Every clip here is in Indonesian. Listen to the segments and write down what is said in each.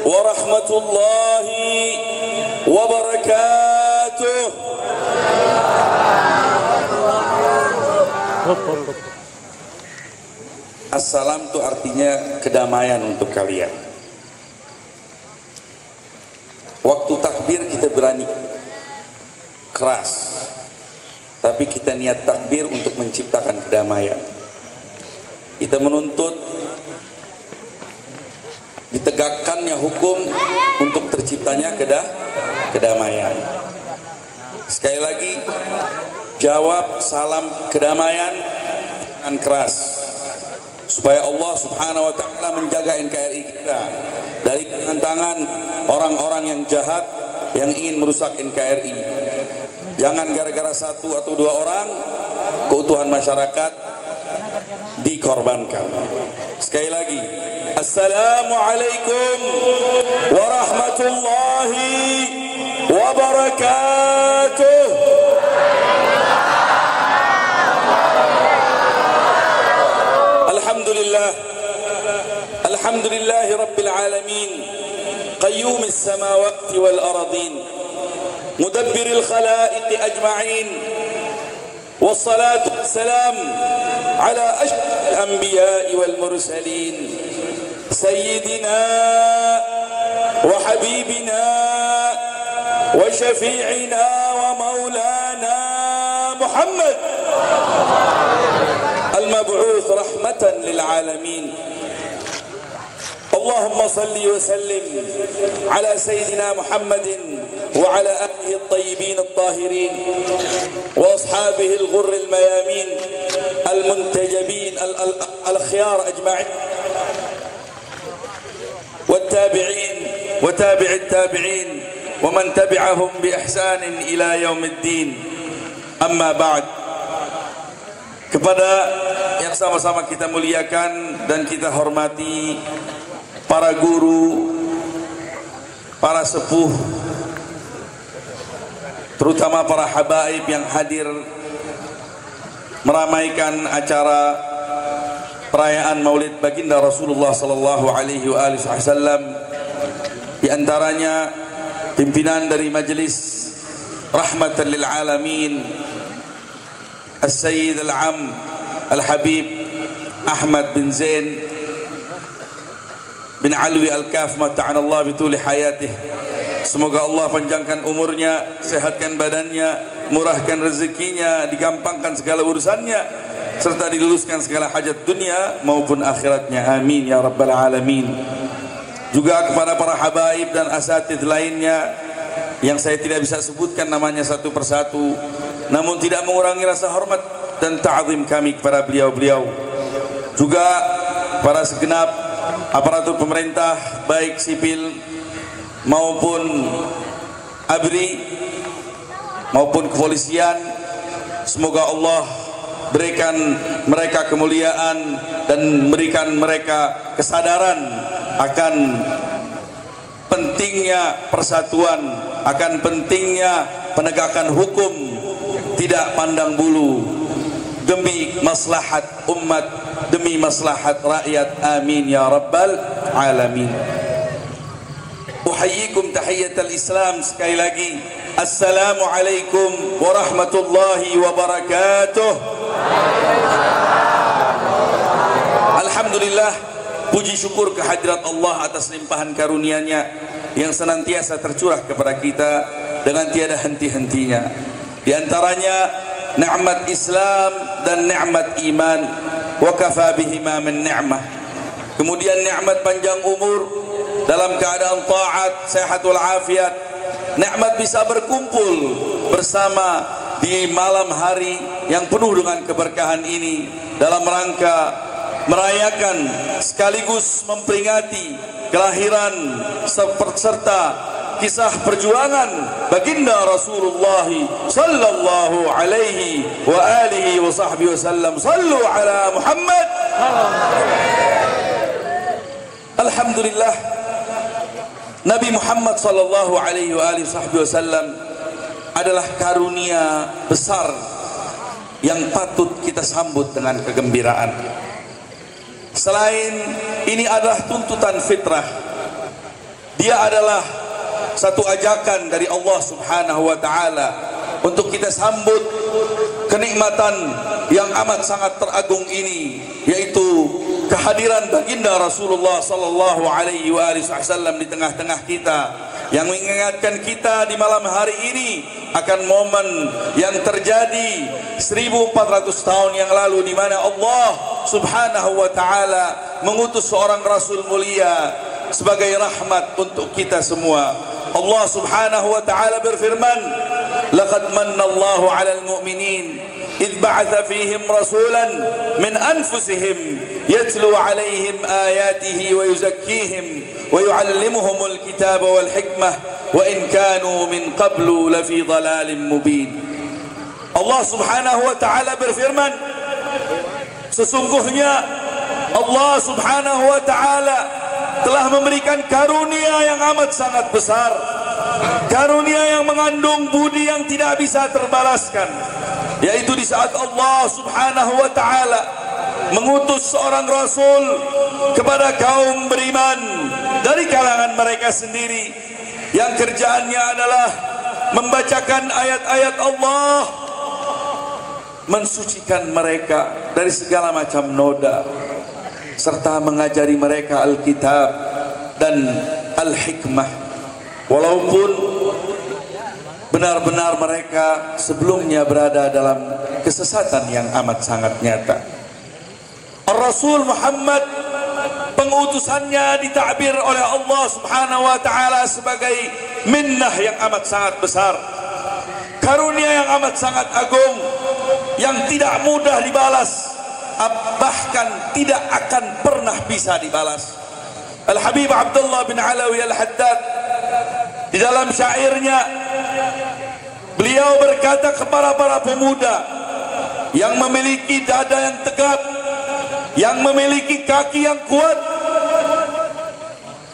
warahmatullahi wabarakatuh. Assalam itu artinya kedamaian untuk kalian. Waktu takbir kita berani keras, tapi kita niat takbir untuk menciptakan kedamaian. Kita menuntut ditegakkannya hukum untuk terciptanya kedamaian. Sekali lagi, jawab salam kedamaian dengan keras, supaya Allah Subhanahu wa Ta'ala menjaga NKRI kita dari tangan orang-orang yang jahat yang ingin merusak NKRI. Jangan gara-gara satu atau dua orang keutuhan masyarakat dikorbankan. Sekali lagi, Assalamualaikum warahmatullahi wabarakatuh. Alhamdulillah, alhamdulillahi rabbil alamin, qayyumis samawati wal aradin, mudabbiril khalaiqi ajma'in, wassalatu wassalam ala asyrafil anbiya'i wal mursalin, sayyidina wa habibina wa syafi'ina wa maulana Muhammad al-mab'uth rahmatan lil alamin. Allahumma salli wa sallim ala sayyidina Muhammadin wa ala alihi at-tayyibin at-tahirin wa ashabihi al-ghurr al-mayamin al-muntajabin al-akhyar ajma'in والتابعين وتابع التابعين ومن تبعهم بإحسان إلى يوم الدين. أما بعد, kepada yang sama-sama kita muliakan dan kita hormati, para guru, para sepuh, terutama para habaib yang hadir meramaikan acara perayaan Maulid Baginda Rasulullah sallallahu alaihi wasallam, di antaranya pimpinan dari Majelis Rahmatan lil Alamin As-Sayyid Al-Am Al-Habib Ahmad bin Zain bin Alwi Al-Kaf, mata'ana Allah bituli hayatih. Semoga Allah panjangkan umurnya, sehatkan badannya, murahkan rezekinya, digampangkan segala urusannya, serta diluluskan segala hajat dunia maupun akhiratnya. Amin ya rabbal alamin. Juga kepada para habaib dan asatidz lainnya yang saya tidak bisa sebutkan namanya satu persatu, namun tidak mengurangi rasa hormat dan ta'zim kami kepada beliau-beliau. Juga para segenap aparatur pemerintah, baik sipil maupun ABRI maupun kepolisian, semoga Allah berikan mereka kemuliaan dan memberikan mereka kesadaran akan pentingnya persatuan, akan pentingnya penegakan hukum, tidak pandang bulu, demi maslahat umat, demi maslahat rakyat. Amin ya rabbal alamin. Uhayyikum tahiyatal Islam, sekali lagi, Assalamualaikum warahmatullahi wabarakatuh. Alhamdulillah, puji syukur kehadirat Allah atas limpahan karunia-Nya yang senantiasa tercurah kepada kita dengan tiada henti-hentinya. Di antaranya nikmat Islam dan nikmat iman, wa kafa bihima min ni'mah. Kemudian nikmat panjang umur dalam keadaan taat, sehat wal afiat, nikmat bisa berkumpul bersama di malam hari yang penuh dengan keberkahan ini dalam rangka merayakan sekaligus memperingati kelahiran serta kisah perjuangan baginda Rasulullah sallallahu alaihi wa alihi wa sahbihi wasallam. Sallu ala Muhammad. Alhamdulillah, Nabi Muhammad sallallahu alaihi wa alihi wasallam adalah karunia besar yang patut kita sambut dengan kegembiraan. Selain ini adalah tuntutan fitrah Dia adalah satu ajakan dari Allah Subhanahu wa taala untuk kita sambut kenikmatan yang amat sangat teragung ini, yaitu kehadiran baginda Rasulullah sallallahu alaihi wasallam di tengah-tengah kita, yang mengingatkan kita di malam hari ini akan momen yang terjadi 1400 tahun yang lalu, di mana Allah Subhanahu wa taala mengutus seorang rasul mulia sebagai rahmat untuk kita semua. Allah Subhanahu wa taala berfirman, "Laqad manna Allahu 'alal mu'minin idh ba'atha fihim rasulan min anfusihim yatlu 'alaihim ayatihi wa yuzakkihim wa yu'allimuhumul kitaba wal hikmah wa in kanu min qablu lafi dhalalin mubin." Allah Subhanahu wa taala berfirman, sesungguhnya Allah Subhanahu wa taala telah memberikan karunia yang amat sangat besar, karunia yang mengandung budi yang tidak bisa terbalaskan, yaitu di saat Allah Subhanahu wa taala mengutus seorang rasul kepada kaum beriman dari kalangan mereka sendiri, yang kerjaannya adalah membacakan ayat-ayat Allah, mensucikan mereka dari segala macam noda, serta mengajari mereka Alkitab dan Al-Hikmah, walaupun benar-benar mereka sebelumnya berada dalam kesesatan yang amat sangat nyata. Ar-Rasul Muhammad, pengutusannya ditakbir oleh Allah Subhanahu wa taala sebagai minnah yang amat sangat besar, karunia yang amat sangat agung, yang tidak mudah dibalas, bahkan tidak akan pernah bisa dibalas. Al-Habib Abdullah bin Alawi Al-Haddad di dalam syairnya, beliau berkata kepada para pemuda yang memiliki dada yang tegap, yang memiliki kaki yang kuat.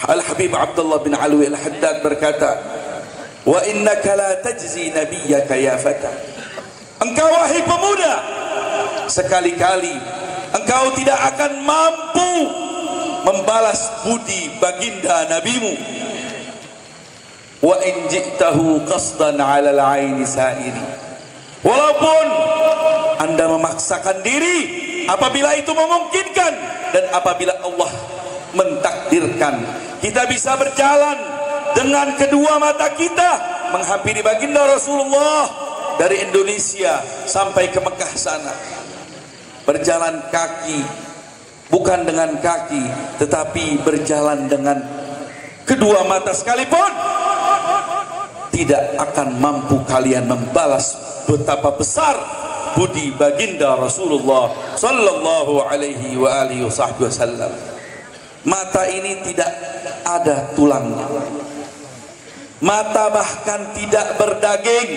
Al-Habib Abdullah bin Alawi Al-Haddad berkata, "Wa innaka la tajzi nabiyyaka ya fata." Engkau wahai pemuda, sekali-kali engkau tidak akan mampu membalas budi baginda nabimu. Wa in ji'tahu qasdan 'ala al-'aini sa'iri. Walaupun Anda memaksakan diri apabila itu memungkinkan, dan apabila Allah mentakdirkan kita bisa berjalan dengan kedua mata kita menghampiri baginda Rasulullah dari Indonesia sampai ke Mekah sana, berjalan kaki, bukan dengan kaki tetapi berjalan dengan kedua mata sekalipun, tidak akan mampu kalian membalas betapa besar budi baginda Rasulullah sallallahu alaihi wa alihi wasallam. Mata ini tidak ada tulangnya, mata bahkan tidak berdaging,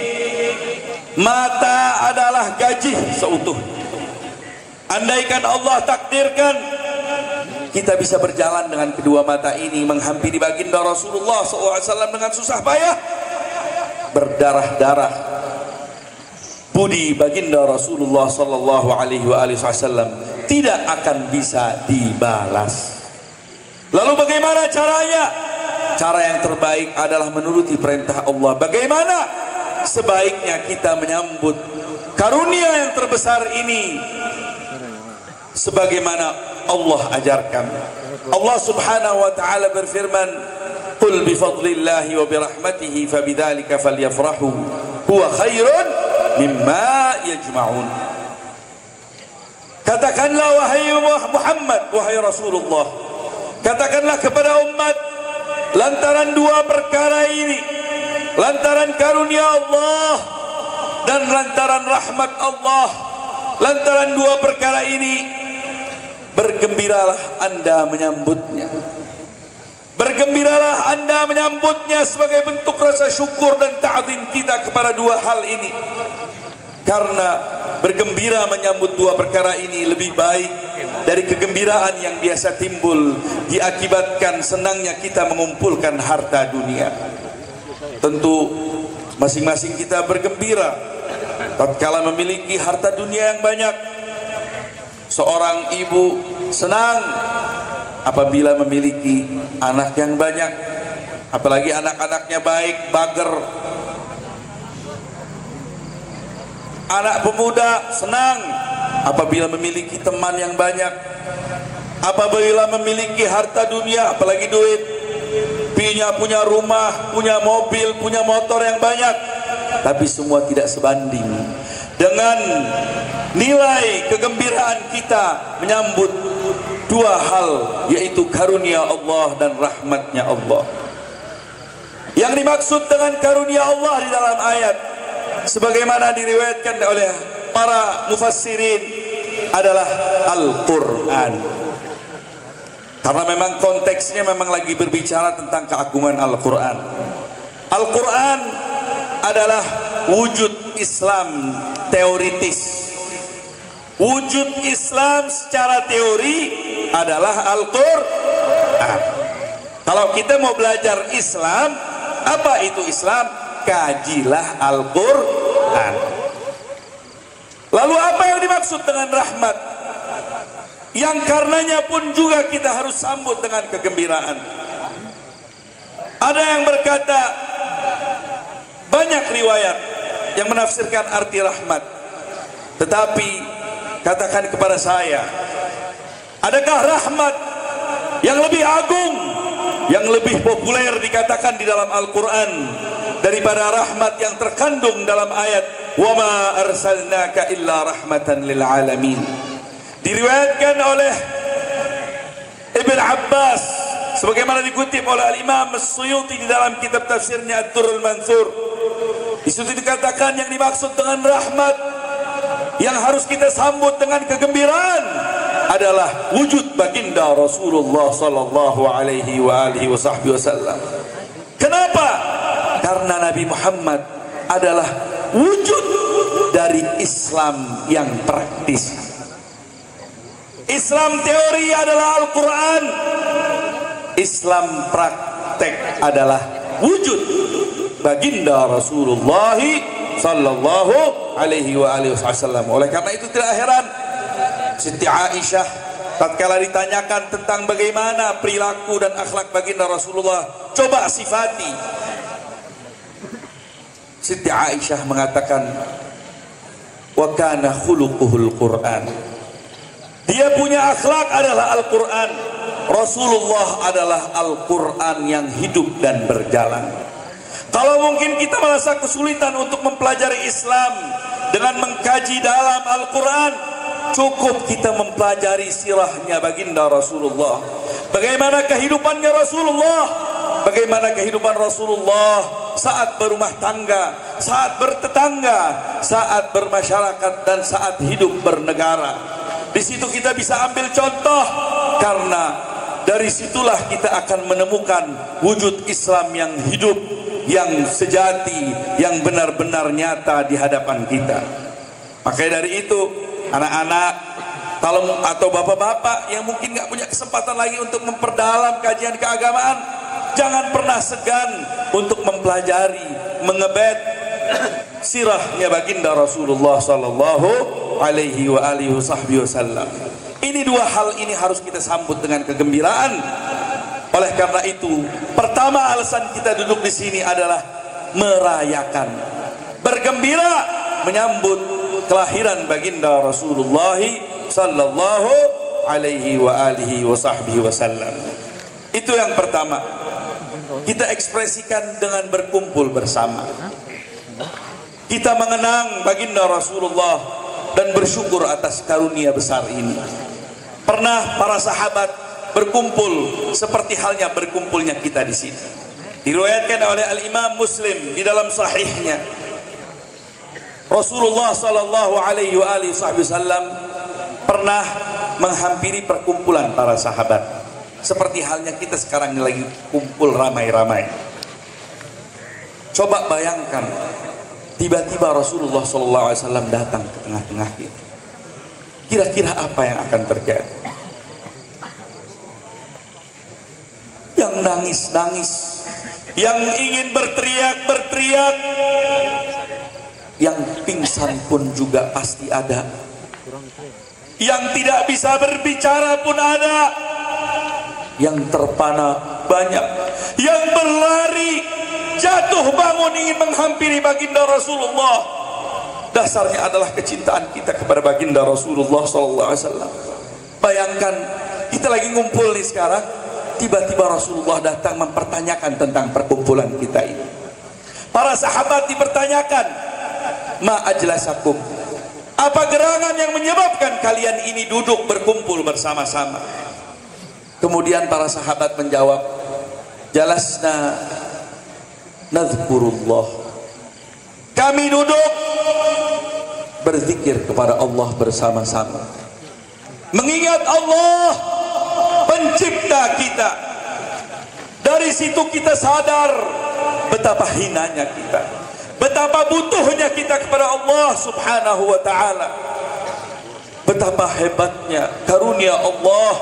mata adalah gajih seutuhnya. Andaikan Allah takdirkan kita bisa berjalan dengan kedua mata ini menghampiri baginda Rasulullah SAW dengan susah payah, berdarah-darah, budi baginda Rasulullah SAW tidak akan bisa dibalas. Lalu bagaimana caranya? Cara yang terbaik adalah menuruti perintah Allah. Bagaimana sebaiknya kita menyambut karunia yang terbesar ini? Sebagaimana Allah ajarkan. Allah Subhanahu wa taala berfirman, "Qul bi fadlillahi wa bi rahmatihi fabidzalika falyafrahu huwa khairun mimma yajma'un." Katakanlah wahai Muhammad, wahai Rasulullah, katakanlah kepada umat, lantaran dua perkara ini, lantaran karunia Allah dan lantaran rahmat Allah, lantaran dua perkara ini, bergembiralah Anda menyambutnya. Bergembiralah Anda menyambutnya sebagai bentuk rasa syukur dan ta'zim kita kepada dua hal ini. Karena bergembira menyambut dua perkara ini lebih baik dari kegembiraan yang biasa timbul diakibatkan senangnya kita mengumpulkan harta dunia. Tentu masing-masing kita bergembira tatkala memiliki harta dunia yang banyak. Seorang ibu senang apabila memiliki anak yang banyak. apalagi anak-anaknya baik, bager. Anak pemuda senang apabila memiliki teman yang banyak, apabila memiliki harta dunia, apalagi duit, punya rumah, punya mobil, punya motor yang banyak. Tapi semua tidak sebanding dengan nilai kegembiraan kita menyambut dua hal, yaitu karunia Allah dan rahmatnya Allah. Yang dimaksud dengan karunia Allah di dalam ayat, sebagaimana diriwayatkan oleh para mufassirin, adalah Al-Quran. Karena memang konteksnya memang lagi berbicara tentang keagungan Al-Quran. Al-Quran adalah wujud Islam teoritis. Wujud Islam secara teori adalah Al-Quran. Kalau kita mau belajar Islam, apa itu Islam? Kajilah Al-Quran. Lalu apa yang dimaksud dengan rahmat? Yang karenanya pun juga kita harus sambut dengan kegembiraan. Ada yang berkata, banyak riwayat yang menafsirkan arti rahmat. Tetapi katakan kepada saya, adakah rahmat yang lebih agung, yang lebih populer dikatakan di dalam Al-Quran daripada rahmat yang terkandung dalam ayat wa ma arsalnaka illa rahmatan lil alamin? Diriwayatkan oleh Ibn Abbas sebagaimana dikutip oleh Al-Imam As-Suyuti di dalam kitab tafsirnya Ad-Durrul Mansur. Di situ dikatakan yang dimaksud dengan rahmat yang harus kita sambut dengan kegembiraan adalah wujud baginda Rasulullah sallallahu alaihi wasallam. Kenapa? Karena Nabi Muhammad adalah wujud dari Islam yang praktis. Islam teori adalah Al-Quran, Islam praktek adalah wujud baginda Rasulullah sallallahu alaihi wasallam. Oleh karena itu tidak heran Siti Aisyah tatkala ditanyakan tentang bagaimana perilaku dan akhlak baginda Rasulullah, coba sifati. Siti Aisyah mengatakan, wa kana khuluquhul Quran. Dia punya akhlak adalah Al-Quran. Rasulullah adalah Al-Quran yang hidup dan berjalan. Kalau mungkin kita merasa kesulitan untuk mempelajari Islam dengan mengkaji dalam Al-Quran, cukup kita mempelajari sirahnya baginda Rasulullah. Bagaimana kehidupannya Rasulullah, bagaimana kehidupan Rasulullah saat berumah tangga, saat bertetangga, saat bermasyarakat, dan saat hidup bernegara. Di situ kita bisa ambil contoh, karena dari situlah kita akan menemukan wujud Islam yang hidup, yang sejati, yang benar-benar nyata di hadapan kita. Makanya dari itu, anak-anak atau bapak-bapak yang mungkin nggak punya kesempatan lagi untuk memperdalam kajian keagamaan, jangan pernah segan untuk mempelajari, mengebet sirahnya baginda Rasulullah sallallahu alaihi wasallam. Ini dua hal ini harus kita sambut dengan kegembiraan. Oleh karena itu, pertama alasan kita duduk di sini adalah merayakan, bergembira menyambut kelahiran baginda Rasulullah sallallahu alaihi wasallam. Itu yang pertama. Kita ekspresikan dengan berkumpul bersama. Kita mengenang baginda Rasulullah dan bersyukur atas karunia besar ini. Pernah para sahabat berkumpul seperti halnya berkumpulnya kita di sini. Diriwayatkan oleh Al-Imam Muslim di dalam sahihnya, Rasulullah sallallahu alaihi wasallam pernah menghampiri perkumpulan para sahabat seperti halnya kita sekarang lagi kumpul ramai-ramai. Coba bayangkan, tiba-tiba Rasulullah SAW datang ke tengah-tengah kita. Kira-kira apa yang akan terjadi? Yang nangis-nangis, yang ingin berteriak-berteriak, yang pingsan pun juga pasti ada. Yang tidak bisa berbicara pun ada. Yang terpana banyak. Yang berlari jatuh bangun ingin menghampiri baginda Rasulullah. Dasarnya adalah kecintaan kita kepada baginda Rasulullah SAW. Bayangkan kita lagi ngumpul nih sekarang, tiba-tiba Rasulullah datang mempertanyakan tentang perkumpulan kita ini. Para sahabat dipertanyakan, ma ajlasakum, apa gerangan yang menyebabkan kalian ini duduk berkumpul bersama-sama? Kemudian para sahabat menjawab, jalasna nazkurullah, kami duduk berzikir kepada Allah bersama-sama, mengingat Allah pencipta kita. Dari situ kita sadar betapa hinanya kita, betapa butuhnya kita kepada Allah subhanahu wa ta'ala, betapa hebatnya karunia Allah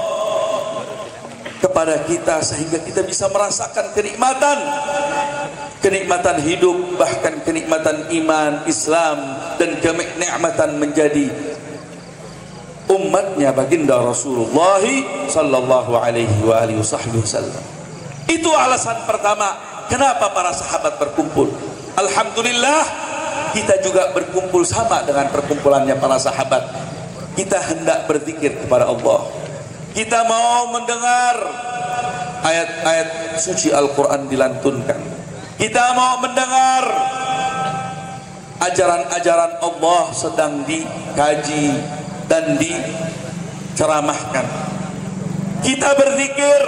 kepada kita, sehingga kita bisa merasakan kenikmatan hidup, bahkan kenikmatan iman, Islam, dan kenikmatan menjadi umatnya baginda Rasulullah sallallahu alaihi wasallam. Itu alasan pertama kenapa para sahabat berkumpul. Alhamdulillah kita juga berkumpul sama dengan perkumpulannya para sahabat. Kita hendak berzikir kepada Allah. Kita mau mendengar ayat-ayat suci Al-Quran dilantunkan. Kita mau mendengar ajaran-ajaran Allah sedang dikaji dan diceramahkan. Kita berzikir,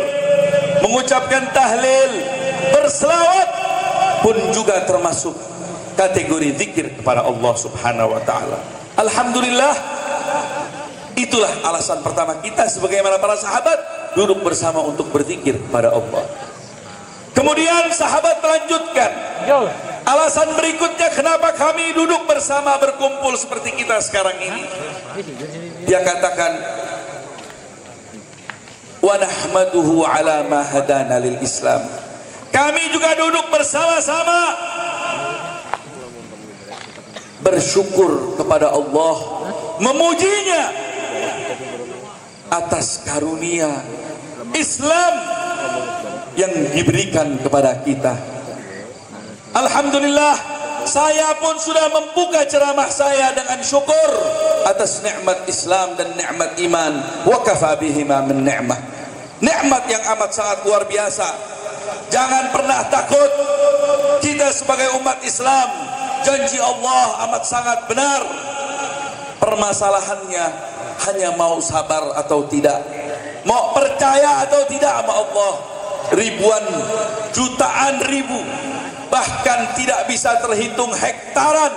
mengucapkan tahlil, berselawat pun juga termasuk kategori zikir kepada Allah subhanahu wa ta'ala. Alhamdulillah, itulah alasan pertama kita sebagaimana para sahabat duduk bersama untuk berzikir kepada Allah. Kemudian sahabat melanjutkan, alasan berikutnya kenapa kami duduk bersama berkumpul seperti kita sekarang ini. Dia katakan, wa nahmaduhu ala ma hadana lil Islam. Kami juga duduk bersama-sama bersyukur kepada Allah, memujinya atas karunia Islam yang diberikan kepada kita. Alhamdulillah, saya pun sudah membuka ceramah saya dengan syukur atas nikmat Islam dan nikmat iman. Wa kafa bihima min ni'mah. Nikmat yang amat sangat luar biasa. Jangan pernah takut. Kita sebagai umat Islam, janji Allah amat sangat benar. Permasalahannya hanya mau sabar atau tidak, mau percaya atau tidak sama Allah. Ribuan, jutaan ribu, bahkan tidak bisa terhitung hektaran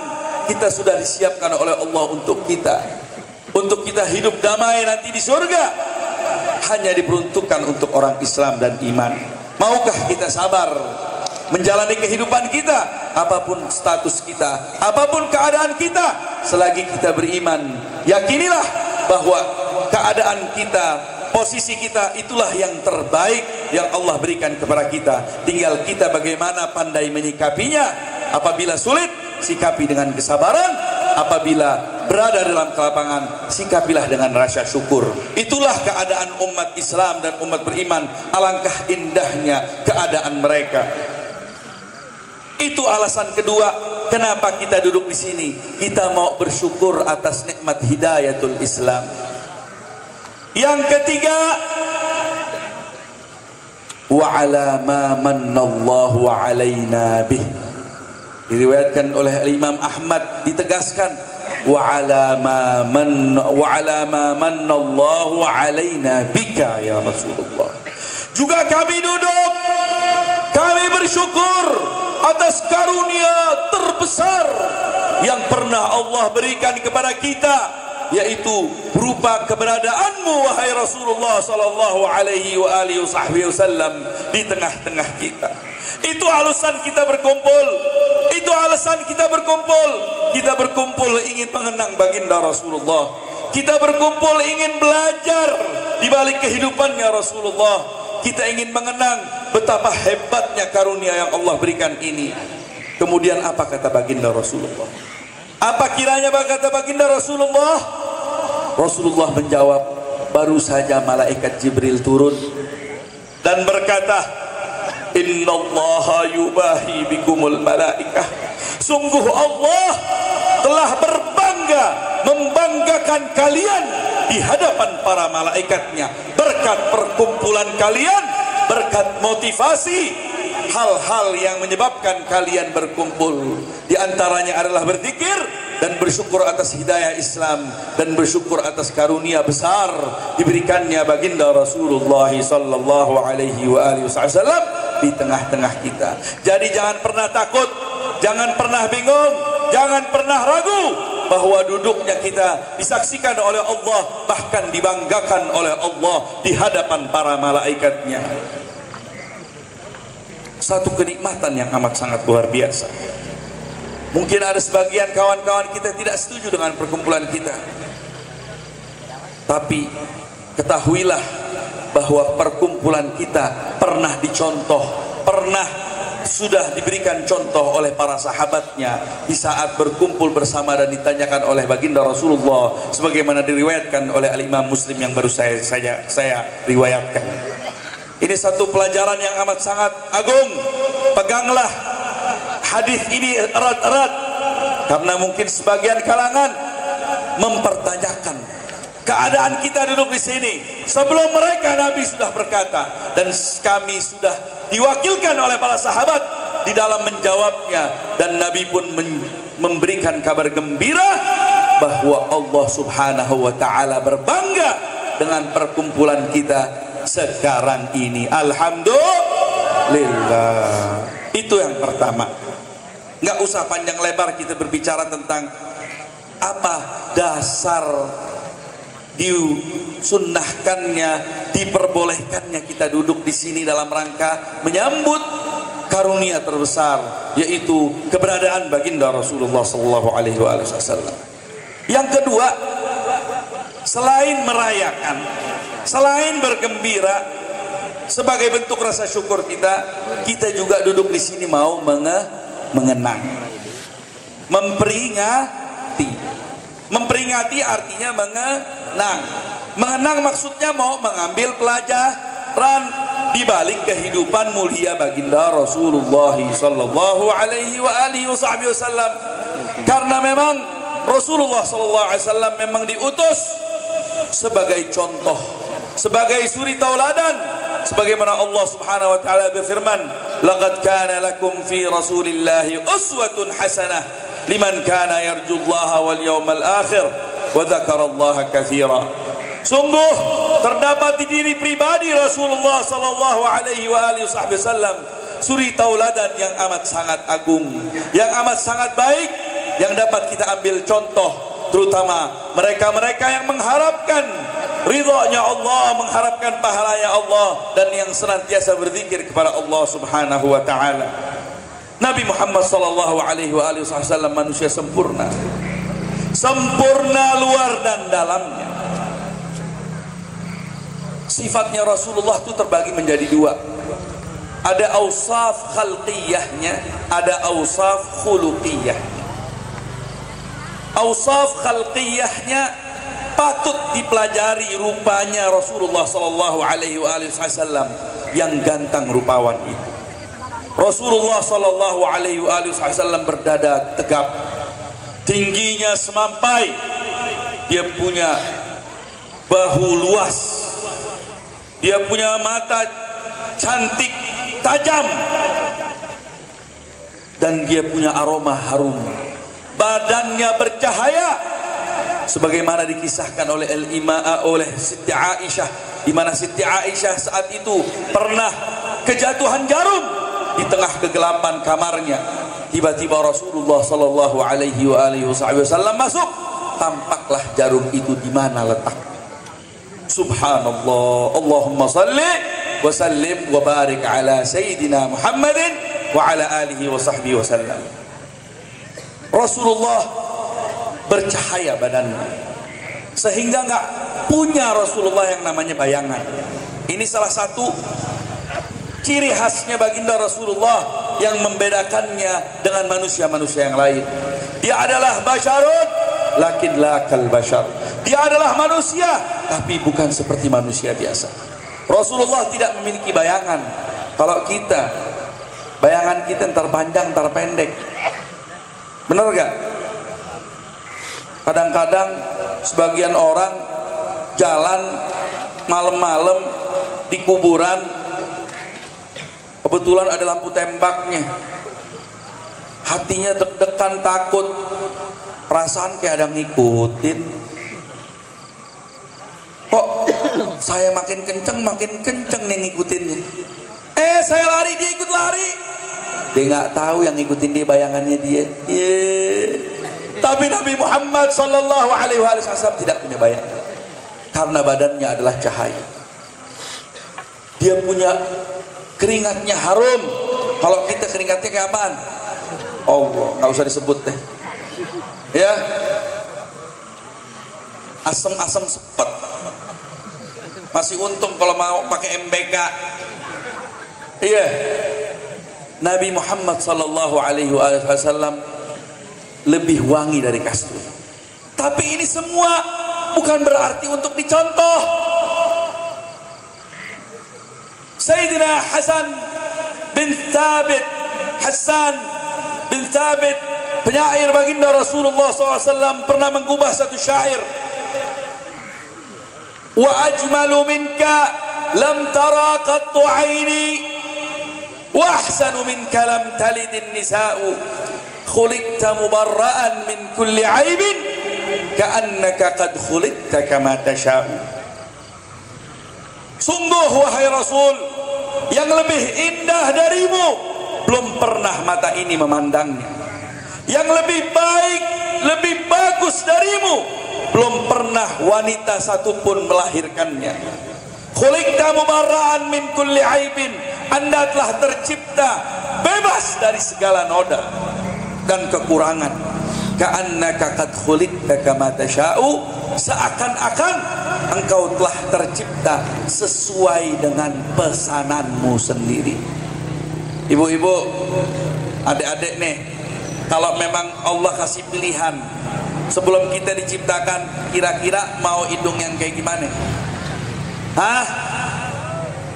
kita sudah disiapkan oleh Allah untuk kita hidup damai nanti di surga, hanya diperuntukkan untuk orang Islam dan iman. Maukah kita sabar menjalani kehidupan kita, apapun status kita, apapun keadaan kita, selagi kita beriman? Yakinilah bahwa keadaan kita, posisi kita itulah yang terbaik yang Allah berikan kepada kita. Tinggal kita bagaimana pandai menyikapinya. Apabila sulit, sikapi dengan kesabaran. Apabila berada dalam kelapangan, sikapilah dengan rasa syukur. Itulah keadaan umat Islam dan umat beriman. Alangkah indahnya keadaan mereka. Itu alasan kedua kenapa kita duduk di sini. Kita mau bersyukur atas nikmat hidayatul Islam. Yang ketiga, wa ala ma mannallahu alaina bih. Diriwayatkan oleh Imam Ahmad, ditegaskan wa ala ma mannallahu alaina bika ya Rasulullah. Juga kami duduk, kami bersyukur atas karunia terbesar yang pernah Allah berikan kepada kita, yaitu berupa keberadaanmu wahai Rasulullah sallallahu alaihi wasallam di tengah-tengah kita. Itu alasan kita berkumpul. Itu alasan kita berkumpul. Kita berkumpul ingin mengenang baginda Rasulullah. Kita berkumpul ingin belajar di balik kehidupannya Rasulullah. Kita ingin mengenang betapa hebatnya karunia yang Allah berikan ini. Kemudian apa kata baginda Rasulullah? Apa kiranya kata baginda Rasulullah? Rasulullah menjawab, baru saja malaikat Jibril turun dan berkata, Innallaha yubahi bikumul malaikah. Sungguh Allah telah berbangga, membanggakan kalian di hadapan para malaikatnya berkat perkumpulan kalian, berkat motivasi hal-hal yang menyebabkan kalian berkumpul. Di antaranya adalah berzikir dan bersyukur atas hidayah Islam dan bersyukur atas karunia besar diberikannya baginda Rasulullah sallallahu alaihi wasallam di tengah-tengah kita. Jadi jangan pernah takut, jangan pernah bingung, jangan pernah ragu bahwa duduknya kita disaksikan oleh Allah, bahkan dibanggakan oleh Allah di hadapan para malaikatnya. Satu kenikmatan yang amat sangat luar biasa. Mungkin ada sebagian kawan-kawan kita tidak setuju dengan perkumpulan kita, tapi ketahuilah bahwa perkumpulan kita pernah dicontoh, pernah sudah diberikan contoh oleh para sahabatnya di saat berkumpul bersama dan ditanyakan oleh baginda Rasulullah sebagaimana diriwayatkan oleh Al-Imam Muslim yang baru saya riwayatkan. Ini satu pelajaran yang amat sangat agung. Peganglah hadis ini erat-erat, karena mungkin sebagian kalangan mempertanyakan keadaan kita duduk di sini. Sebelum mereka Nabi sudah berkata, dan kami sudah diwakilkan oleh para sahabat di dalam menjawabnya, dan Nabi pun memberikan kabar gembira bahwa Allah Subhanahu wa taala berbangga dengan perkumpulan kita sekarang ini. Alhamdulillah. Itu yang pertama. Nggak usah panjang lebar kita berbicara tentang apa dasar disunnahkannya, diperbolehkannya kita duduk di sini dalam rangka menyambut karunia terbesar, yaitu keberadaan baginda Rasulullah sallallahu alaihi wasallam. Yang kedua, selain merayakan, selain bergembira sebagai bentuk rasa syukur kita juga duduk di sini mau mengenang, memperingati artinya mengenang. Mengenang maksudnya mau mengambil pelajaran di balik kehidupan mulia baginda Rasulullah sallallahu alaihi wasallam. Karena memang Rasulullah sallallahu alaihi wasallam memang diutus sebagai contoh, sebagai suri tauladan, sebagaimana Allah Subhanahu wa taala berfirman, laqad kana lakum fi rasulillahi uswatun hasanah liman kana yarjullaha wal yawmal akhir wa dzakarallaha katsira. Sungguh terdapat di diri pribadi Rasulullah sallallahu alaihi wasallam suri tauladan yang amat sangat agung, yang amat sangat baik, yang dapat kita ambil contoh, terutama mereka-mereka yang mengharapkan ridhonya Allah, mengharapkan pahalanya Allah, dan yang senantiasa berzikir kepada Allah Subhanahu wa taala. Nabi Muhammad sallallahu alaihi wasallam manusia sempurna, sempurna luar dan dalamnya. Sifatnya Rasulullah itu terbagi menjadi dua. Ada awsaf khalqiyahnya, ada awsaf khuluqiyah. Awsaf khalqiyahnya patut dipelajari rupanya Rasulullah sallallahu alaihi wasallam yang ganteng rupawan itu. Rasulullah sallallahu alaihi wasallam berdada tegap, tingginya semampai, dia punya bahu luas, dia punya mata cantik tajam, dan dia punya aroma harum. Badannya bercahaya, sebagaimana dikisahkan oleh oleh Siti Aisyah, di mana Siti Aisyah saat itu pernah kejatuhan jarum di tengah kegelapan kamarnya. Tiba-tiba Rasulullah sallallahu alaihi wasallam masuk, tampaklah jarum itu di mana letak. Subhanallah, Allahumma salli wa sallim wa barik ala sayyidina Muhammadin wa ala alihi wa sahbihi wasallam. Rasulullah bercahaya badannya sehingga nggak punya Rasulullah yang namanya bayangan. Ini salah satu ciri khasnya baginda Rasulullah yang membedakannya dengan manusia-manusia yang lain. Dia adalah basyarun lakin la kal bashar. Dia adalah manusia tapi bukan seperti manusia biasa. Rasulullah tidak memiliki bayangan. Kalau kita kepercayaan kita ntar panjang ntar pendek. Bener gak? Kadang-kadang sebagian orang jalan malam-malam di kuburan, kebetulan ada lampu tembaknya, hatinya deg-degan takut, perasaan kayak ada ngikutin. Kok saya makin kenceng nih ngikutinnya. Saya lari, dia ikut lari. Dia nggak tahu yang ngikutin dia bayangannya dia. Tapi Nabi Muhammad sallallahu alaihi wasallam tidak punya bayangan, karena badannya adalah cahaya. Dia punya keringatnya harum. Kalau kita keringatnya kayak apaan? Allah, nggak usah disebut deh. Ya, asem-asem sepet. Masih untung kalau mau pakai MBK. Iya. Nabi Muhammad sallallahu alaihi wasallam lebih wangi dari kasturi. Tapi ini semua bukan berarti untuk dicontoh. Sayyidina Hasan bin Thabit, penyair baginda Rasulullah SAW, pernah mengubah satu syair. Wa ajmalu minka lam tara qattu aini, wa ahsanu minka lam talidin nisa'u, khuliqta mubarra'an min kulli aibin, ka'annaka qad khuliqta kama tasha'u. Sungguh wahai Rasul, yang lebih indah darimu belum pernah mata ini memandangnya. Yang lebih baik, lebih bagus darimu belum pernah wanita satupun melahirkannya. Khuliqta mubarra'an min kulli aibin, Anda telah tercipta bebas dari segala noda dan kekurangan. Ka'annaka qad khuliqta kama tasha'u, seakan-akan engkau telah tercipta sesuai dengan pesananmu sendiri. Ibu-ibu, adik-adik nih, kalau memang Allah kasih pilihan, sebelum kita diciptakan, kira-kira mau hidung yang kayak gimana? Hah?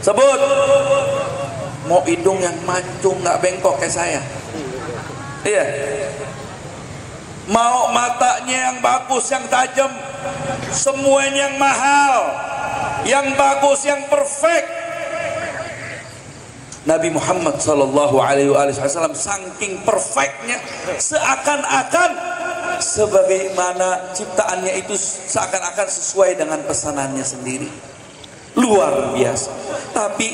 Sebut. Mau hidung yang mancung, nggak bengkok kayak saya? Iya. Mau matanya yang bagus, yang tajam, semuanya yang mahal, yang bagus, yang perfect. Nabi Muhammad sallallahu alaihi wasallam saking perfectnya, seakan-akan sebagaimana ciptaannya itu seakan-akan sesuai dengan pesanannya sendiri. Luar biasa. Tapi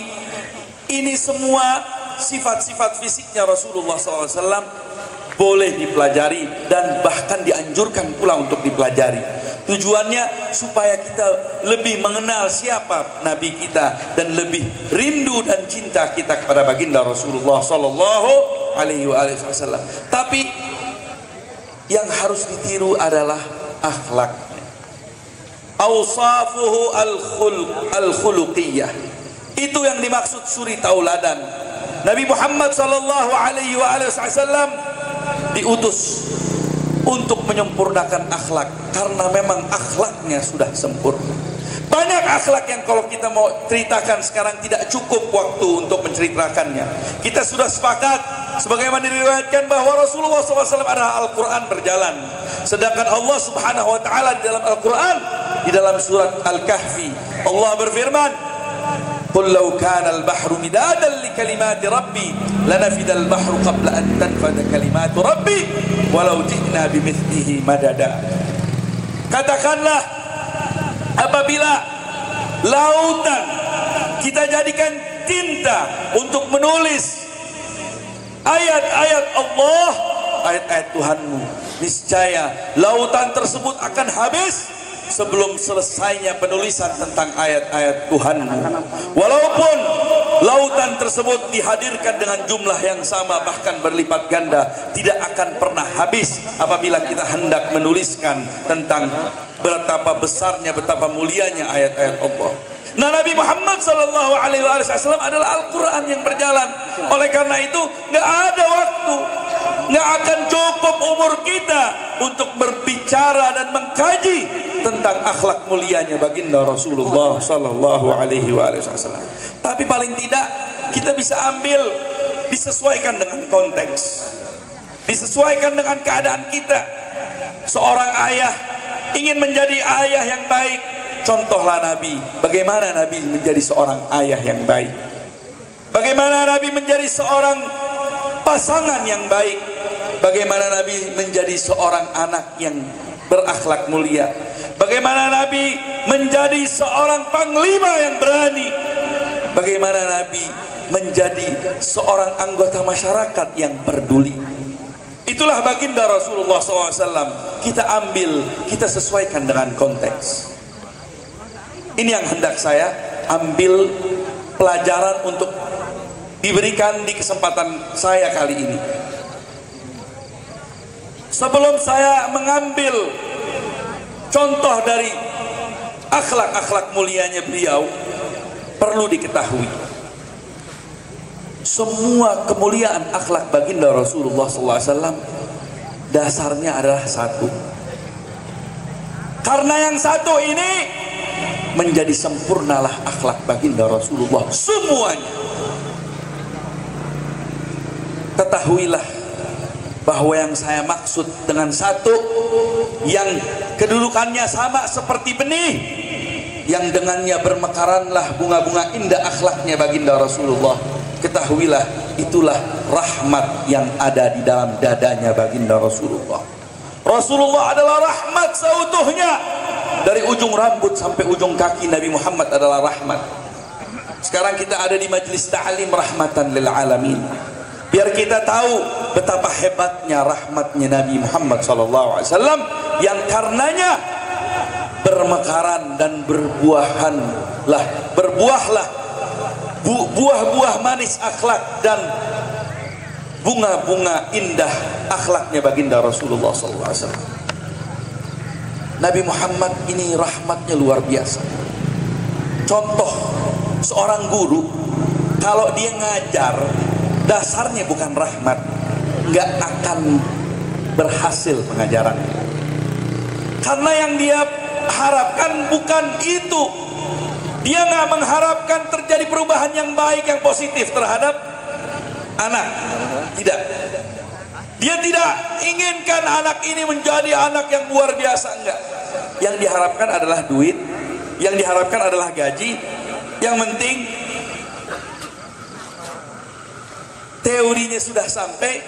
ini semua sifat-sifat fisiknya Rasulullah SAW boleh dipelajari dan bahkan dianjurkan pula untuk dipelajari. Tujuannya supaya kita lebih mengenal siapa Nabi kita dan lebih rindu dan cinta kita kepada baginda Rasulullah sallallahu alaihi wasallam. Tapi yang harus ditiru adalah akhlaknya. Awsafuhu al-khuluqiyah. Itu yang dimaksud suri tauladan. Nabi Muhammad sallallahu alaihi wasallam diutus untuk menyempurnakan akhlak, karena memang akhlaknya sudah sempurna. Banyak akhlak yang kalau kita mau ceritakan sekarang tidak cukup waktu untuk menceritakannya. Kita sudah sepakat sebagaimana diriwayatkan bahwa Rasulullah SAW adalah Al-Quran berjalan. Sedangkan Allah Subhanahu Wa Taala di dalam Al-Quran, di dalam surat Al-Kahfi, Allah berfirman, قل لو كان البحر مدادا لكلمات ربي لنفد البحر قبل أن تنفد كلمات ربي ولو جئنا بمثله مددا. Katakanlah, apabila lautan kita jadikan tinta untuk menulis ayat-ayat Allah, ayat-ayat Tuhanmu, niscaya lautan tersebut akan habis sebelum selesainya penulisan tentang ayat-ayat Tuhanmu. Walaupun lautan tersebut dihadirkan dengan jumlah yang sama bahkan berlipat ganda, tidak akan pernah habis apabila kita hendak menuliskan tentang betapa besarnya, betapa mulianya ayat-ayat Allah. Nah, Nabi Muhammad sallallahu alaihi wasallam adalah Al-Quran yang berjalan. Oleh karena itu nggak ada waktu, nggak akan cukup umur kita untuk berbicara dan mengkaji tentang akhlak mulianya baginda Rasulullah sallallahu alaihi wasallam. Tapi paling tidak kita bisa ambil disesuaikan dengan konteks, disesuaikan dengan keadaan kita. Seorang ayah ingin menjadi ayah yang baik, contohlah Nabi. Bagaimana Nabi menjadi seorang ayah yang baik, bagaimana Nabi menjadi seorang pasangan yang baik, bagaimana Nabi menjadi seorang anak yang berakhlak mulia, bagaimana Nabi menjadi seorang panglima yang berani, bagaimana Nabi menjadi seorang anggota masyarakat yang peduli. Itulah baginda Rasulullah SAW. Kita ambil, kita sesuaikan dengan konteks. Ini yang hendak saya ambil pelajaran untuk diberikan di kesempatan saya kali ini. Sebelum saya mengambil contoh dari akhlak-akhlak mulianya beliau, perlu diketahui semua kemuliaan akhlak baginda Rasulullah SAW dasarnya adalah satu. Karena yang satu ini menjadi sempurnalah akhlak baginda Rasulullah semuanya. Ketahuilah bahwa yang saya maksud dengan satu yang kedudukannya sama seperti benih, yang dengannya bermekaranlah bunga-bunga indah akhlaknya baginda Rasulullah. Ketahuilah itulah rahmat yang ada di dalam dadanya baginda Rasulullah. Rasulullah adalah rahmat seutuhnya. Dari ujung rambut sampai ujung kaki Nabi Muhammad adalah rahmat. Sekarang kita ada di majelis ta'lim rahmatan lil alamin. Biar kita tahu betapa hebatnya rahmatnya Nabi Muhammad SAW, yang karenanya bermekaran dan berbuahlah buah-buah manis akhlak dan bunga-bunga indah akhlaknya baginda Rasulullah SAW. Nabi Muhammad ini rahmatnya luar biasa. Contoh, seorang guru kalau dia ngajar dasarnya bukan rahmat, nggak akan berhasil pengajaran. Karena yang dia harapkan bukan itu. Dia nggak mengharapkan terjadi perubahan yang baik, yang positif terhadap anak. Tidak. Dia tidak inginkan anak ini menjadi anak yang luar biasa, enggak. Yang diharapkan adalah duit, yang diharapkan adalah gaji. Yang penting teorinya sudah sampai,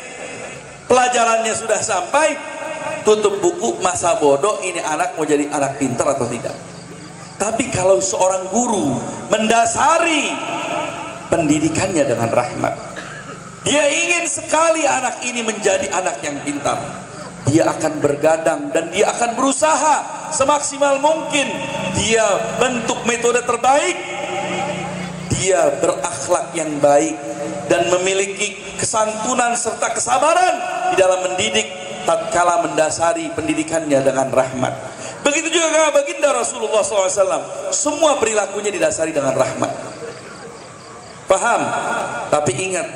pelajarannya sudah sampai, tutup buku, masa bodoh, ini anak mau jadi anak pintar atau tidak. Tapi kalau seorang guru mendasari pendidikannya dengan rahmat, dia ingin sekali anak ini menjadi anak yang pintar, dia akan bergadang dan dia akan berusaha semaksimal mungkin. Dia bentuk metode terbaik, dia berakhlak yang baik dan memiliki kesantunan serta kesabaran di dalam mendidik tatkala mendasari pendidikannya dengan rahmat. Begitu juga baginda Rasulullah SAW, semua perilakunya didasari dengan rahmat. Paham? Tapi ingat,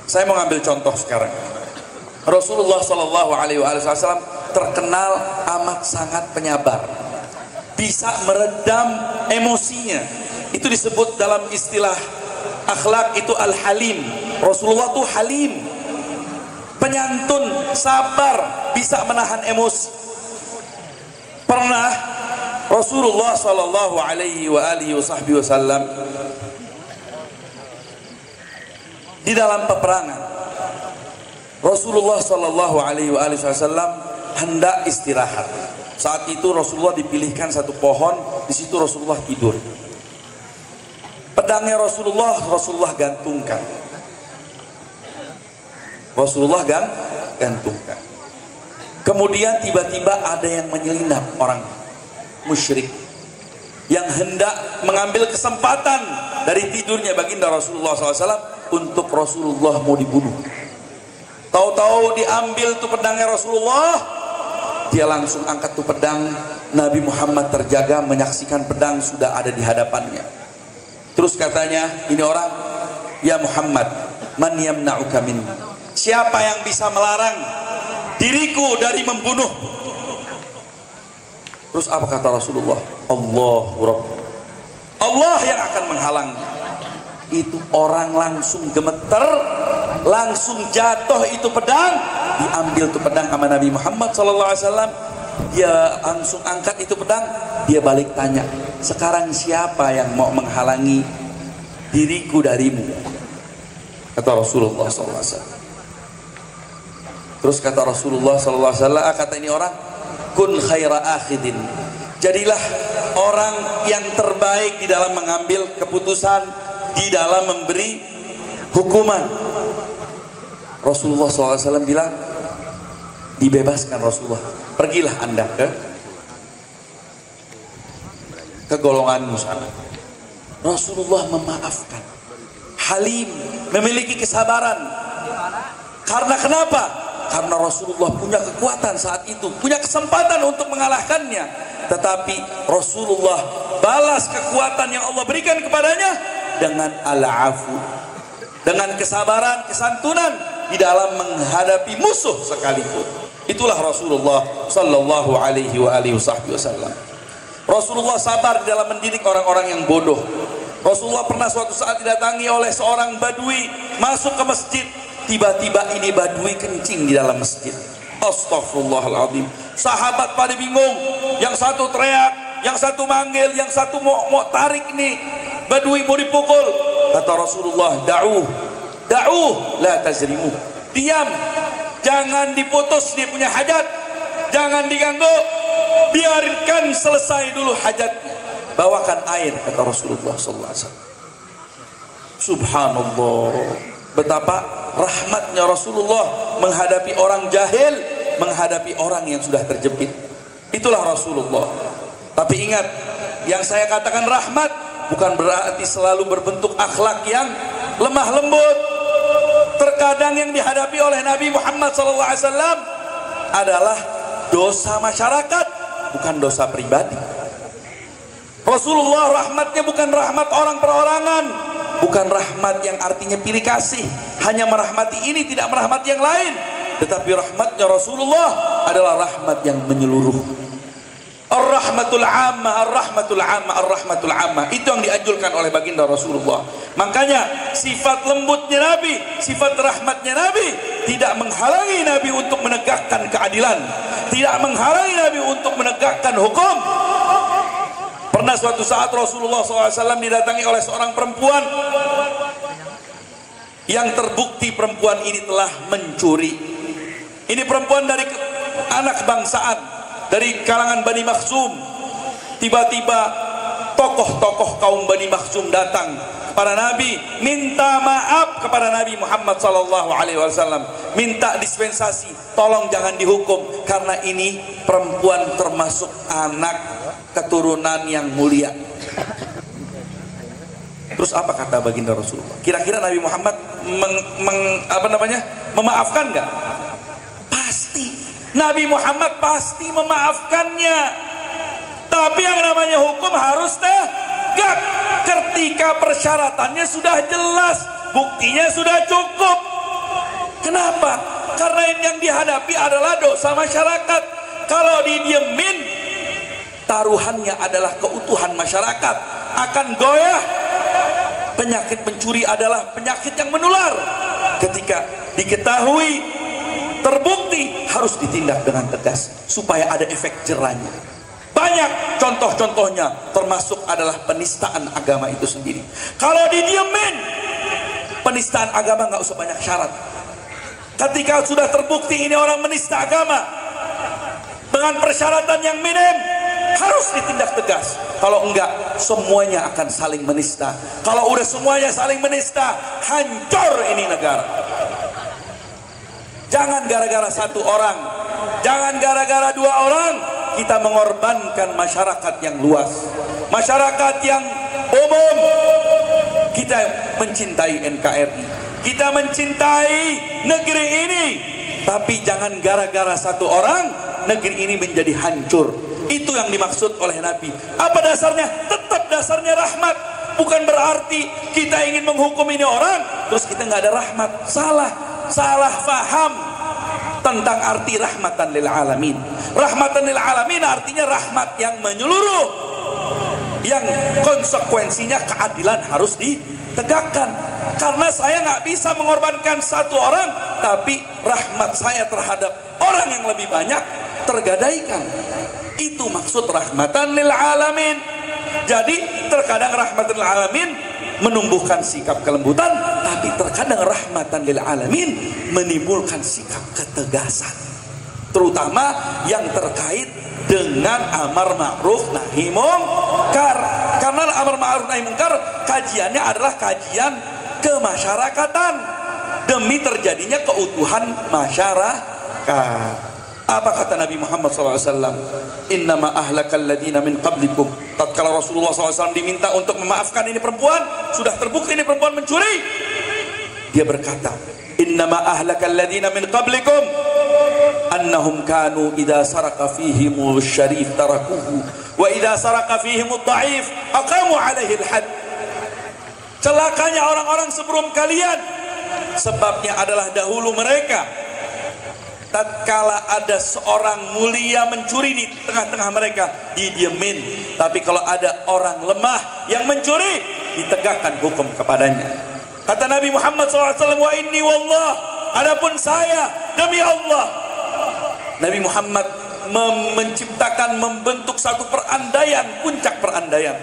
saya mau ngambil contoh sekarang. Rasulullah SAW terkenal amat sangat penyabar, bisa meredam emosinya. Itu disebut dalam istilah akhlak itu al-halim. Rasulullah tuh halim, penyantun, sabar, bisa menahan emosi. Pernah Rasulullah sallallahu alaihi wasallam di dalam peperangan, Rasulullah sallallahu alaihi wasallam hendak istirahat. Saat itu Rasulullah dipilihkan satu pohon, di situ Rasulullah tidur. Pedangnya Rasulullah gantungkan. Rasulullah gantungkan. Kemudian tiba-tiba ada yang menyelinap, orang musyrik yang hendak mengambil kesempatan dari tidurnya baginda Rasulullah SAW untuk Rasulullah mau dibunuh. Tahu-tahu diambil tuh pedangnya Rasulullah, dia langsung angkat tuh pedang. Nabi Muhammad terjaga menyaksikan pedang sudah ada di hadapannya. Terus katanya ini orang, ya Muhammad, man yamna'uka minni, siapa yang bisa melarang diriku dari membunuh? Terus apa kata Rasulullah? Allahu Rabb, Allah yang akan menghalangi. itu orang langsung gemeter, langsung jatuh itu pedang, diambil tuh pedang sama Nabi Muhammad SAW. Dia langsung angkat itu pedang, dia balik tanya, sekarang siapa yang mau menghalangi diriku darimu? Kata Rasulullah SAW. Terus kata Rasulullah SAW, kata ini orang, kun khaira akhidin, jadilah orang yang terbaik di dalam mengambil keputusan, di dalam memberi hukuman. Rasulullah SAW bilang, dibebaskan Rasulullah, pergilah anda ke golonganmu sana. Rasulullah memaafkan, halim, memiliki kesabaran. Karena kenapa? Karena Rasulullah punya kekuatan saat itu, punya kesempatan untuk mengalahkannya. Tetapi Rasulullah balas kekuatan yang Allah berikan kepadanya dengan al-afu, dengan kesabaran, kesantunan di dalam menghadapi musuh sekalipun. Itulah Rasulullah sallallahu alaihi wasallam. Rasulullah sabar di dalam mendidik orang-orang yang bodoh. Rasulullah pernah suatu saat didatangi oleh seorang badui, masuk ke masjid, tiba-tiba ini badui kencing di dalam masjid. Astaghfirullahaladzim. Sahabat pada bingung, yang satu teriak, yang satu manggil, yang satu mau tarik nih badui mau dipukul. Kata Rasulullah, da'uh la tazrimu, diam, jangan diputus dia punya hajat, jangan diganggu, biarkan selesai dulu hajatnya, bawakan air, kata Rasulullah SAW. Subhanallah, betapa rahmatnya Rasulullah menghadapi orang jahil, menghadapi orang yang sudah terjepit. Itulah Rasulullah. Tapi ingat, yang saya katakan rahmat bukan berarti selalu berbentuk akhlak yang lemah lembut. Terkadang yang dihadapi oleh Nabi Muhammad SAW adalah dosa masyarakat, bukan dosa pribadi. Rasulullah rahmatnya bukan rahmat orang perorangan, bukan rahmat yang artinya pilih kasih, hanya merahmati ini tidak merahmati yang lain. Tetapi rahmatnya Rasulullah adalah rahmat yang menyeluruh. Ar-rahmatul ammah, ar-rahmatul ammah, ar-rahmatul ammah. Itu yang dianjurkan oleh baginda Rasulullah. Makanya sifat lembutnya Nabi, sifat rahmatnya Nabi tidak menghalangi Nabi untuk menegakkan keadilan, tidak menghalangi Nabi untuk menegakkan hukum. Pernah suatu saat Rasulullah SAW didatangi oleh seorang perempuan yang terbukti perempuan ini telah mencuri. Ini perempuan dari anak bangsaan, dari kalangan Bani Makhzum. Tiba-tiba tokoh-tokoh kaum Bani Makhzum datang kepada Nabi, minta maaf kepada Nabi Muhammad SAW, minta dispensasi, tolong jangan dihukum karena ini perempuan termasuk anak keturunan yang mulia. Terus apa kata baginda Rasulullah? Kira-kira Nabi Muhammad memaafkan nggak? Pasti. Nabi Muhammad pasti memaafkannya. Tapi yang namanya hukum harus tegak ketika persyaratannya sudah jelas, buktinya sudah cukup. Kenapa? Karena yang dihadapi adalah dosa masyarakat. Kalau didiemin, taruhannya adalah keutuhan masyarakat, akan goyah. Penyakit mencuri adalah penyakit yang menular. Ketika diketahui, terbukti, harus ditindak dengan tegas supaya ada efek jerahnya. Banyak contoh-contohnya, termasuk adalah penistaan agama itu sendiri. Kalau didiemin, penistaan agama nggak usah banyak syarat. Ketika sudah terbukti ini orang menista agama dengan persyaratan yang minim, harus ditindak tegas. Kalau enggak, semuanya akan saling menista. Kalau udah semuanya saling menista, hancur ini negara. Jangan gara-gara satu orang, jangan gara-gara dua orang, kita mengorbankan masyarakat yang luas, masyarakat yang umum. Kita mencintai NKRI, kita mencintai negeri ini, tapi jangan gara-gara satu orang negeri ini menjadi hancur. Itu yang dimaksud oleh Nabi. Apa dasarnya? Tetap dasarnya rahmat. Bukan berarti kita ingin menghukum ini orang terus kita nggak ada rahmat. Salah faham tentang arti rahmatan lil alamin. Rahmatan lil alamin artinya rahmat yang menyeluruh, yang konsekuensinya keadilan harus ditegakkan. Karena saya nggak bisa mengorbankan satu orang, tapi rahmat saya terhadap orang yang lebih banyak tergadaikan. Itu maksud rahmatan lil alamin. Jadi terkadang rahmatan lil alamin menumbuhkan sikap kelembutan, tapi terkadang rahmatan lil alamin menimbulkan sikap ketegasan, terutama yang terkait dengan amar ma'ruf nahi mungkar. Karena amar ma'ruf nahi mungkar kajiannya adalah kajian kemasyarakatan demi terjadinya keutuhan masyarakat. Apa kata Nabi Muhammad SAW? Innama ahlakal ladina min qablikum. Tatkala Rasulullah SAW diminta untuk memaafkan ini perempuan, sudah terbukti ini perempuan mencuri, dia berkata, innama ahlakal ladina min qablikum annahum kanu idza saraka fihimul syarif tarakuhu wa idza saraka fihimud dhaif aqamu alaihi al-had. Celakanya orang-orang sebelum kalian, sebabnya adalah dahulu mereka tatkala ada seorang mulia mencuri di tengah-tengah mereka, didiemin. Tapi kalau ada orang lemah yang mencuri, ditegakkan hukum kepadanya. Kata Nabi Muhammad SAW, wa inni wallah, adapun saya demi Allah. Nabi Muhammad menciptakan, membentuk satu perandaian, puncak perandaian.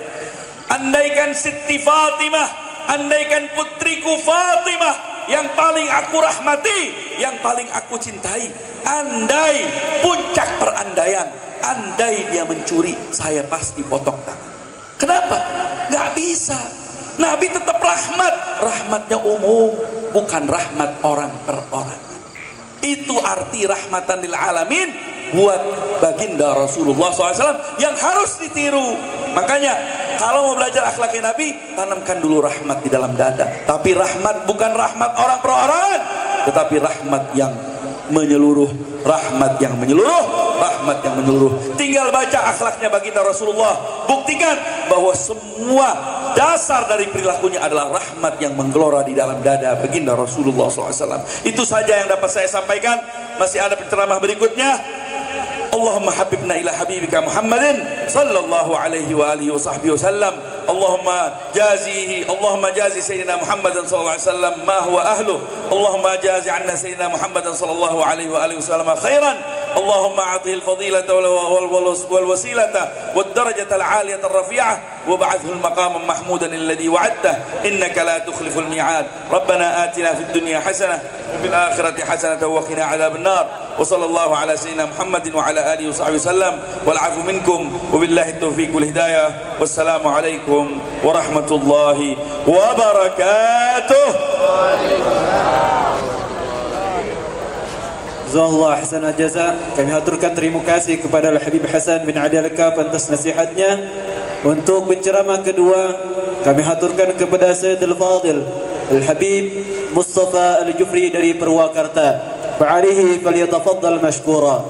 Andaikan Siti Fatimah, andaikan putriku Fatimah yang paling aku rahmati, yang paling aku cintai, andai puncak perandaian, andai dia mencuri, saya pasti potong tangan. Kenapa? Gak bisa. Nabi tetap rahmat, rahmatnya umum, bukan rahmat orang per orang. Itu arti rahmatan lil alamin buat baginda Rasulullah SAW yang harus ditiru. Makanya kalau mau belajar akhlaknya Nabi, tanamkan dulu rahmat di dalam dada. Tapi rahmat bukan rahmat orang per orang, tetapi rahmat yang menyeluruh, rahmat yang menyeluruh, rahmat yang menyeluruh. Tinggal baca akhlaknya baginda Rasulullah, buktikan bahwa semua dasar dari perilakunya adalah rahmat yang menggelora di dalam dada baginda Rasulullah SAW. Itu saja yang dapat saya sampaikan. Masih ada penceramah berikutnya. Allahumma habibna ila habibika Muhammadin sallallahu alaihi wa alihi wa sahbihi wasallam. Allahumma jazi sayyidina Muhammadan sallallahu alaihi wasallam ma huwa ahlu. Allahumma jazi anna sayyidina Muhammadan sallallahu alaihi wa alihi wasallam khairan. Allahumma a'tihi al-fadilata wal wasilata wad darajata al-'aliyata ar-rafi'ah wa ba'athhu al-maqama mahmudan alladhi wa'adtahu innaka la tukhlifu al-mi'ad. Rabbana atina fid dunya hasanah wa fil akhirati hasanah wa qina 'adzaban nar. Wa sallallahu ala sayyidina Muhammadin wa ala alihi wa sahbihi wasallam wal 'afu minkum wa billahi at-tawfiq wal hidayah. Wassalamu alaikum warahmatullahi wabarakatuh. Jazakallah hasanah jaza. Kami haturkan terima kasih kepada Al-Habib Hasan bin Ali Al-Kaf atas nasihatnya. Untuk penceramah kedua, kami haturkan kepada Sayyidul Fadil Al-Habib Mustafa Al-Jufri dari Purwakarta. Fa'alihi falyatafaddal mashkura.